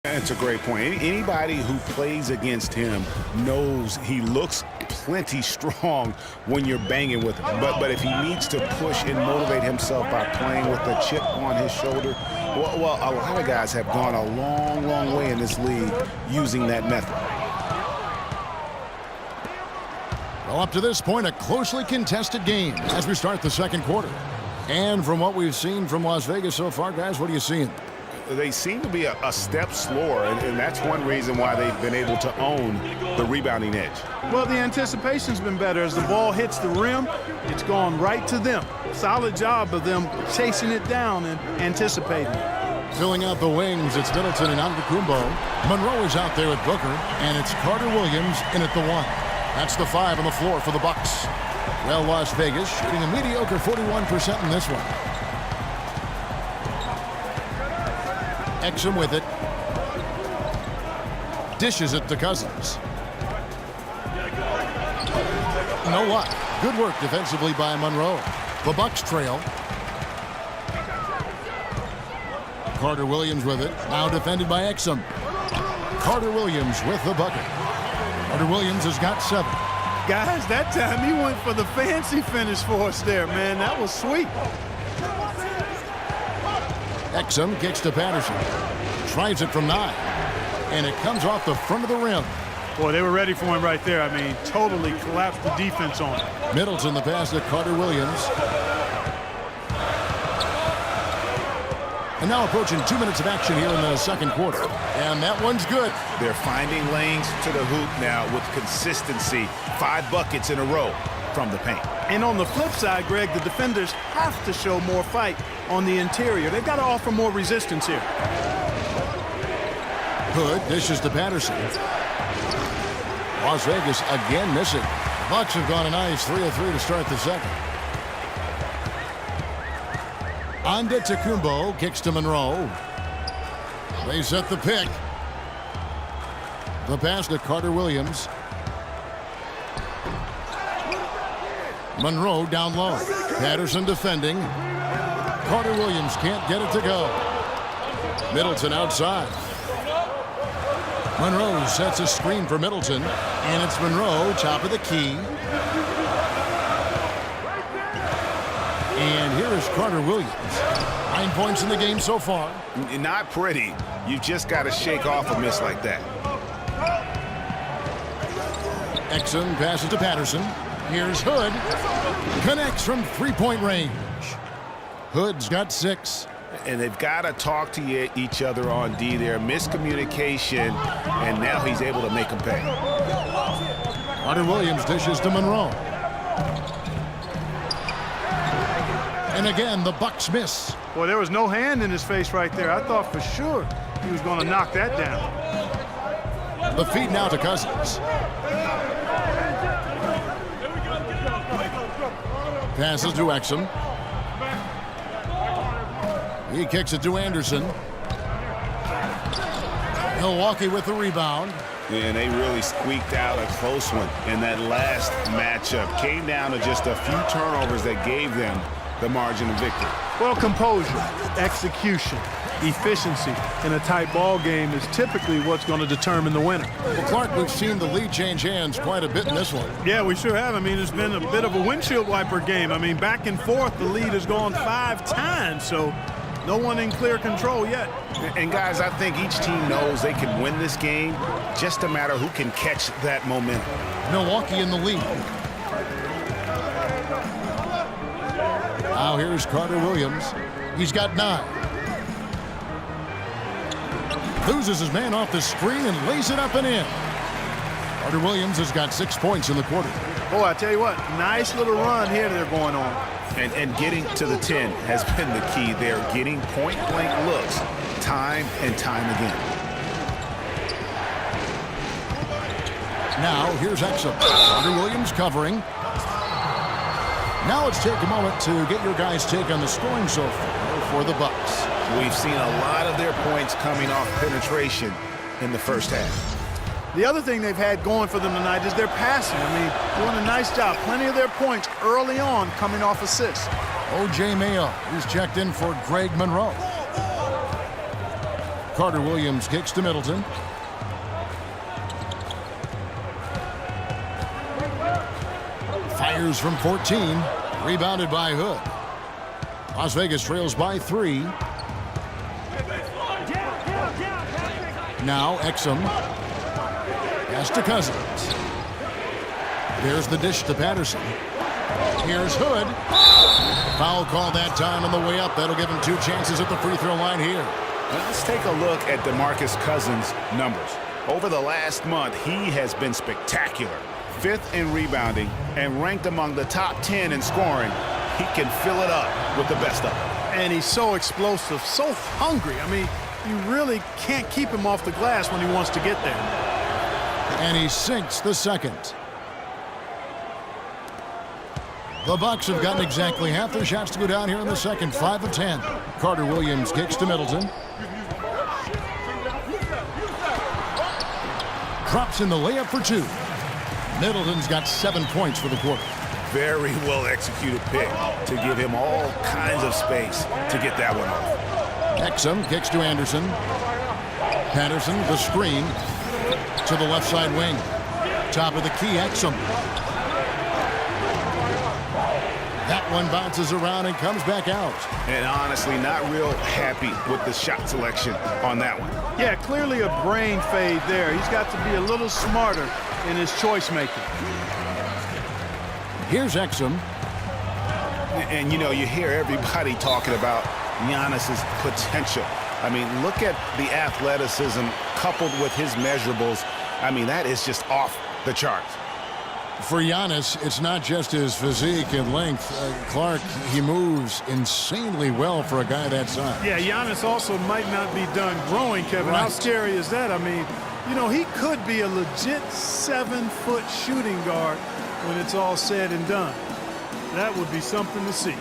That's a great point. Anybody who plays against him knows he looks plenty strong when you're banging with him. But if he needs to push and motivate himself by playing with a chip on his shoulder, well, a lot of guys have gone a long, long way in this league using that method. Well, up to this point, a closely contested game as we start the second quarter. And from what we've seen from Las Vegas so far, guys, what are you seeing? They seem to be a step slower, and that's one reason why they've been able to own the rebounding edge. Well, the anticipation's been better. As the ball hits the rim, it's gone right to them. Solid job of them chasing it down and anticipating. Filling out the wings, it's Middleton and Antetokounmpo. Monroe is out there with Booker, and it's Carter Williams in at the 1. That's the 5 on the floor for the Bucks. Well, Las Vegas shooting a mediocre 41% in this one. Exum with it. Dishes it to Cousins. No luck. Good work defensively by Monroe. The Bucks trail. Carter Williams with it. Now defended by Exum. Carter Williams with the bucket. Carter Williams has got 7. Guys, that time he went for the fancy finish for us there, man. That was sweet. Exum kicks to Patterson. Tries it from 9. And it comes off the front of the rim. Boy, they were ready for him right there. I mean, totally collapsed the defense on him. Middleton the pass to Carter Williams. And now approaching 2 minutes of action here in the second quarter. And that one's good. They're finding lanes to the hoop now with consistency. 5 buckets in a row from the paint. And on the flip side, Greg, the defenders have to show more fight on the interior. They've got to offer more resistance here. Hood dishes to Patterson. Las Vegas again missing. Bucks have gone a nice 3 of 3 to start the second. Antetokounmpo kicks to Monroe. They set the pick. The pass to Carter Williams. Monroe down low. Patterson defending. Carter Williams can't get it to go. Middleton outside. Monroe sets a screen for Middleton. And it's Monroe, top of the key. And here is Carter Williams. 9 points in the game so far. Not pretty. You've just got to shake off a miss like that. Exum passes to Patterson. Here's Hood. Connects from 3-point range. Hood's got 6. And they've got to talk to each other on D there. Miscommunication, and now he's able to make them pay. Carter Williams dishes to Monroe. And again, the Bucks miss. Boy, there was no hand in his face right there. I thought for sure he was going to knock that down. The feed now to Cousins. Passes to Exum. He kicks it to Anderson. Milwaukee with the rebound. And they really squeaked out a close one in that last matchup. Came down to just a few turnovers that gave them the margin of victory. Well, composure, execution, efficiency in a tight ball game is typically what's going to determine the winner. Well, Clark, we've seen the lead change hands quite a bit in this one. Yeah, we sure have. I mean, it's been a bit of a windshield wiper game. I mean, back and forth, the lead has gone 5 times, so no one in clear control yet. And, guys, I think each team knows they can win this game. Just a matter who can catch that momentum. Milwaukee in the lead. Now here's Carter Williams. He's got 9. Loses his man off the screen and lays it up and in. Carter Williams has got 6 points in the quarter. Boy, I tell you what, nice little run here they're going on. And getting to the 10 has been the key there. Getting point-blank looks time and time again. Now here's Exum. Carter Williams covering. Now let's take a moment to get your guys' take on the scoring so far for the Bucks. We've seen a lot of their points coming off penetration in the first half. The other thing they've had going for them tonight is their passing. I mean, doing a nice job. Plenty of their points early on coming off assists. O.J. Mayo, who's checked in for Greg Monroe. Carter Williams kicks to Middleton. Fires from 14. Rebounded by Hood. Las Vegas trails by 3. Now Exum. Pass to Cousins. There's the dish to Patterson. Here's Hood. Foul call that time on the way up. That'll give him 2 chances at the free throw line here. Let's take a look at DeMarcus Cousins' numbers. Over the last month, he has been spectacular. 5th in rebounding and ranked among the top 10 in scoring. He can fill it up with the best of them. And he's so explosive, so hungry. I mean, you really can't keep him off the glass when he wants to get there. And he sinks the second. The Bucks have gotten exactly half their shots to go down here in the second, 5 of 10. Carter Williams kicks to Middleton. Drops in the layup for 2. Middleton's got 7 points for the quarter. Very well executed pick to give him all kinds of space to get that one off. Exum kicks to Anderson. Patterson, the screen to the left side wing. Top of the key, Exum. That one bounces around and comes back out. And honestly, not real happy with the shot selection on that one. Yeah, clearly a brain fade there. He's got to be a little smarter in his choice making. Here's Exum. And you know, you hear everybody talking about Giannis's potential. I mean, look at the athleticism coupled with his measurables. I mean, that is just off the charts. For Giannis, it's not just his physique and length. Clark, he moves insanely well for a guy that size. Yeah, Giannis also might not be done growing, Kevin. Right. How scary is that? I mean, you know, he could be a legit 7-foot shooting guard when it's all said and done. That would be something to see.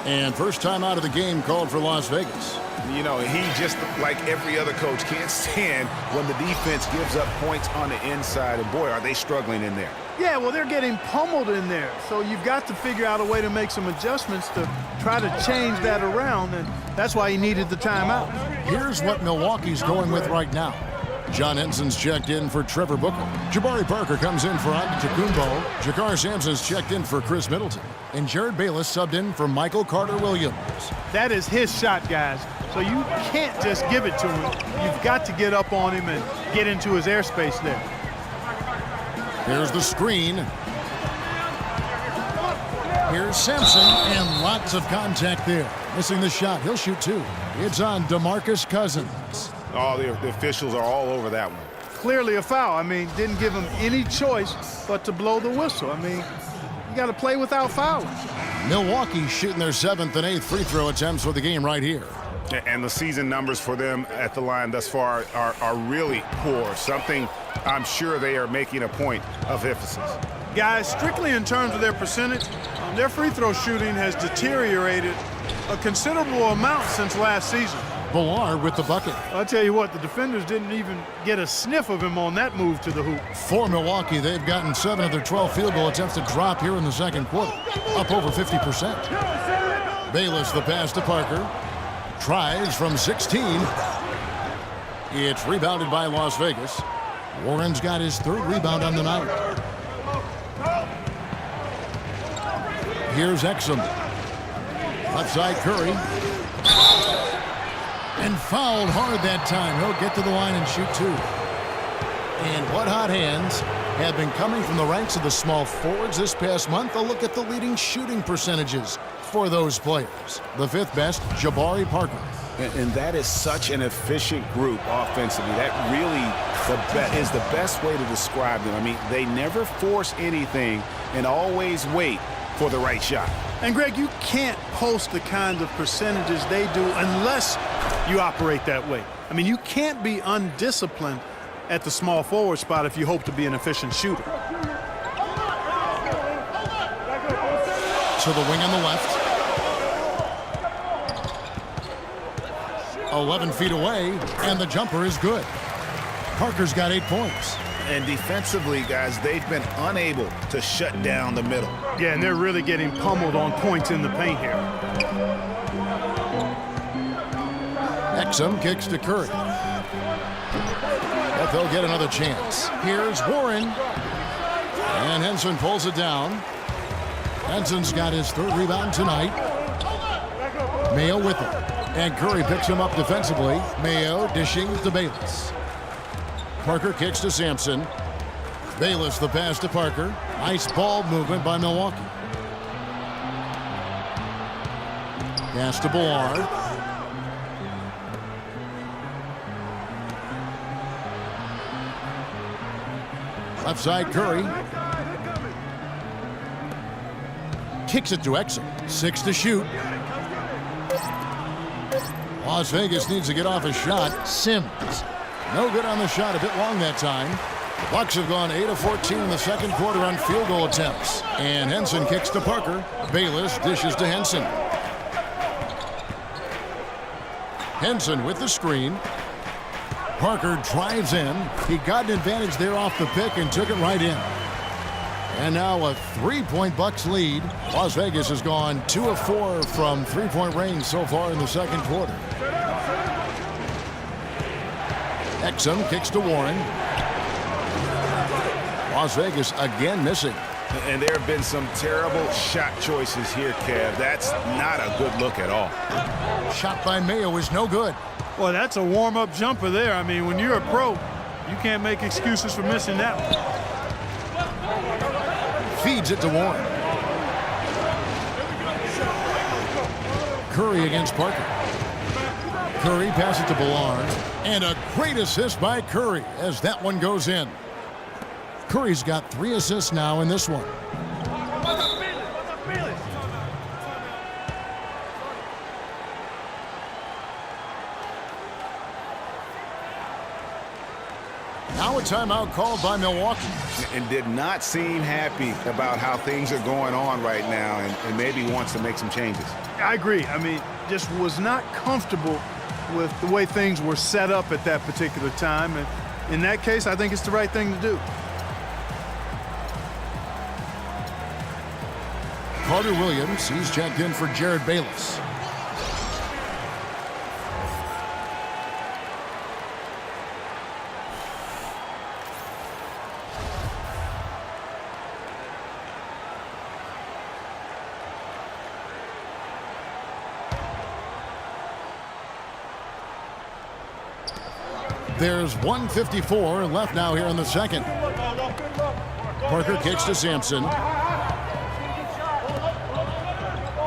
And first time out of the game called for Las Vegas. You know, he just, like every other coach, can't stand when the defense gives up points on the inside. And boy, are they struggling in there. Yeah, well, they're getting pummeled in there. So you've got to figure out a way to make some adjustments to try to change that around. And that's why he needed the timeout. Here's what Milwaukee's going with right now. John Enson's checked in for Trevor Booker. Jabari Parker comes in for Antetokounmpo. Jakar Sampson's checked in for Chris Middleton. And Jared Bayless subbed in for Michael Carter Williams. That is his shot, guys. So you can't just give it to him. You've got to get up on him and get into his airspace there. Here's the screen. Here's Sampson, and lots of contact there. Missing the shot. He'll shoot 2. It's on DeMarcus Cousins. Oh, the officials are all over that one. Clearly a foul. I mean, didn't give him any choice but to blow the whistle. I mean, you got to play without fouling. Milwaukee shooting their 7th and 8th free throw attempts for the game right here. And the season numbers for them at the line thus far are really poor. Something I'm sure they are making a point of emphasis. Guys, strictly in terms of their percentage, their free throw shooting has deteriorated a considerable amount since last season. Villar with the bucket. I'll tell you what, the defenders didn't even get a sniff of him on that move to the hoop. For Milwaukee, they've gotten 7 of their 12 field goal attempts to drop here in the second quarter, up over 50%. Bayless the pass to Parker. Tries from 16. It's rebounded by Las Vegas. Warren's got his 3rd rebound on the night. Here's Exum. Left side Curry. And fouled hard that time. He'll get to the line and shoot 2. And what hot hands have been coming from the ranks of the small forwards this past month. A look at the leading shooting percentages for those players. The 5th best, Jabari Parker. And that is such an efficient group offensively. That really is the best way to describe them. I mean, they never force anything and always wait for the right shot. And, Greg, you can't post the kind of percentages they do unless you operate that way. I mean, you can't be undisciplined at the small forward spot if you hope to be an efficient shooter. To the wing on the left. 11 feet away, and the jumper is good. Parker's got 8 points. And defensively, guys, they've been unable to shut down the middle. Yeah, and they're really getting pummeled on points in the paint here. Exum kicks to Curry. But they'll get another chance. Here's Warren. And Henson pulls it down. Henson's got his third rebound tonight. Mayo with it. And Curry picks him up defensively. Mayo dishing to Bayless. Parker kicks to Sampson. Bayless the pass to Parker. Nice ball movement by Milwaukee. Pass to Ballard. Left side Curry. Kicks it to Exum. 6 to shoot. Las Vegas needs to get off a shot. Sims. No good on the shot. A bit long that time. Bucks have gone 8 of 14 in the second quarter on field goal attempts. And Henson kicks to Parker. Bayless dishes to Henson. Henson with the screen. Parker drives in. He got an advantage there off the pick and took it right in. And now a 3-point Bucks lead. Las Vegas has gone 2 of 4 from 3-point range so far in the second quarter. Exum kicks to Warren. Las Vegas again missing. And there have been some terrible shot choices here, Kev. That's not a good look at all. Shot by Mayo is no good. Well, that's a warm-up jumper there. I mean, when you're a pro, you can't make excuses for missing that one. Feeds it to Warren. Curry against Parker. Curry passes to Ballard. And a great assist by Curry as that one goes in. Curry's got 3 assists now in this one. Now a timeout called by Milwaukee. And did not seem happy about how things are going on right now and maybe wants to make some changes. I agree. I mean, just was not comfortable with the way things were set up at that particular time. And in that case, I think it's the right thing to do. Carter Williams, he's checked in for Jared Bayless. There's 1:54 left now here in the second. Parker kicks to Sampson.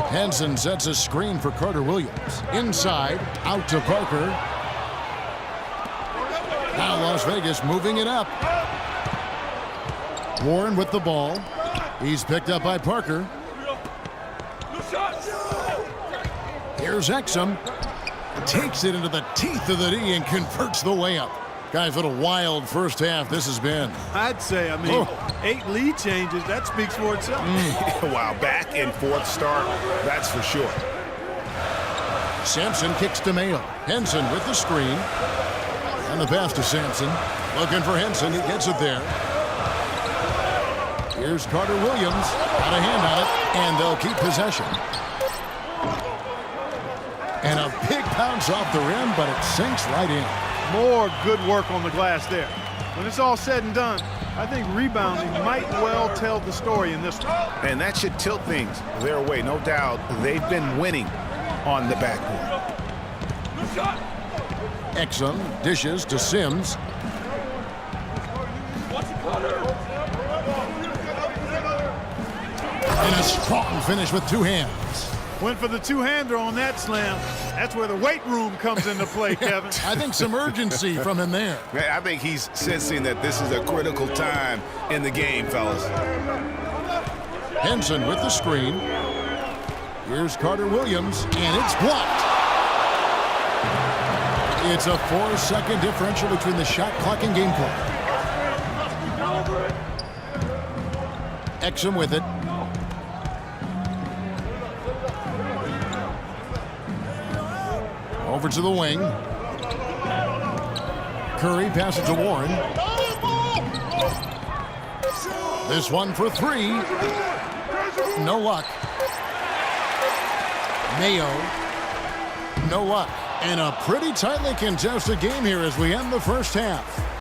Henson sets a screen for Carter Williams. Inside, out to Parker. Now Las Vegas moving it up. Warren with the ball. He's picked up by Parker. Here's Exum. Takes it into the teeth of the D and converts the layup. Guys, what a wild first half this has been. I'd say, I mean, 8 lead changes, that speaks for itself. Wow, back and forth start, that's for sure. Sampson kicks to Mayo. Henson with the screen. And the pass to Sampson. Looking for Henson, he gets it there. Here's Carter Williams. Got a hand on it, and they'll keep possession. And a big bounce off the rim, but it sinks right in. More good work on the glass there. When it's all said and done, I think rebounding might well tell the story in this one. And that should tilt things their way. No doubt they've been winning on the backboard. Exum dishes to Sims. And a strong finish with 2 hands. Went for the two-hander on that slam. That's where the weight room comes into play, Kevin. I think some urgency from him there. I think he's sensing that this is a critical time in the game, fellas. Henson with the screen. Here's Carter Williams, and it's blocked. It's a 4-second differential between the shot clock and game clock. Exum with it. Over to the wing. Curry passes to Warren. This one for 3. No luck. Mayo. No luck. And a pretty tightly contested game here as we end the first half.